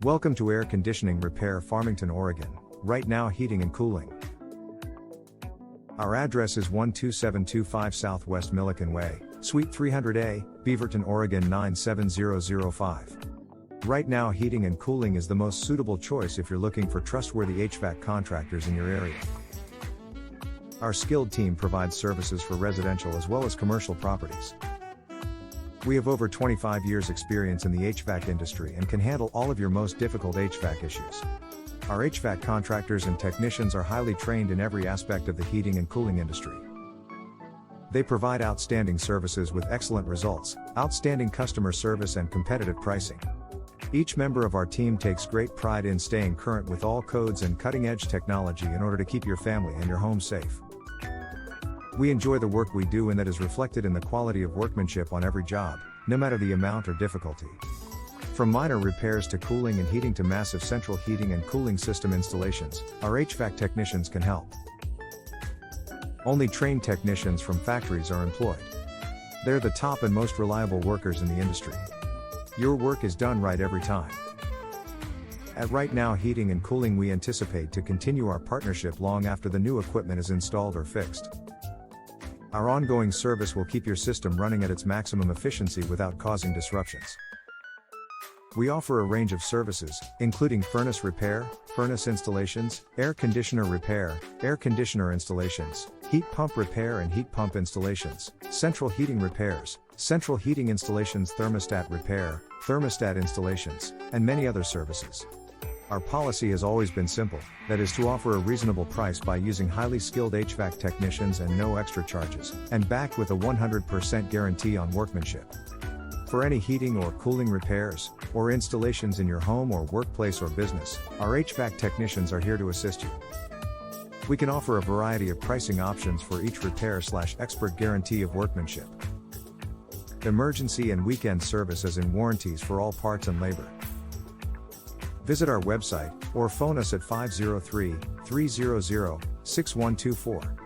Welcome to Air Conditioning Repair, Farmington, Oregon. Right Now Heating and Cooling. Our address is 12725 Southwest Millikan Way, Suite 300A, Beaverton, Oregon 97005. Right Now Heating and Cooling is the most suitable choice if you're looking for trustworthy HVAC contractors in your area. Our skilled team provides services for residential as well as commercial properties. We have over 25 years experience in the HVAC industry and can handle all of your most difficult HVAC issues. Our HVAC contractors and technicians are highly trained in every aspect of the heating and cooling industry. They provide outstanding services with excellent results, outstanding customer service and competitive pricing. Each member of our team takes great pride in staying current with all codes and cutting-edge technology in order to keep your family and your home safe. We enjoy the work we do, and that is reflected in the quality of workmanship on every job, no matter the amount or difficulty. From minor repairs to cooling and heating to massive central heating and cooling system installations, our HVAC technicians can help. Only trained technicians from factories are employed. They're the top and most reliable workers in the industry. Your work is done right every time. At Right Now Heating and Cooling, we anticipate to continue our partnership long after the new equipment is installed or fixed. Our ongoing service will keep your system running at its maximum efficiency without causing disruptions. We offer a range of services, including furnace repair, furnace installations, air conditioner repair, air conditioner installations, heat pump repair and heat pump installations, central heating repairs, central heating installations, thermostat repair, thermostat installations, and many other services. Our policy has always been simple, that is to offer a reasonable price by using highly skilled HVAC technicians and no extra charges, and backed with a 100% guarantee on workmanship. For any heating or cooling repairs, or installations in your home or workplace or business, our HVAC technicians are here to assist you. We can offer a variety of pricing options for each repair/expert guarantee of workmanship. Emergency and weekend services and warranties for all parts and labor. Visit our website, or phone us at 503-300-6124.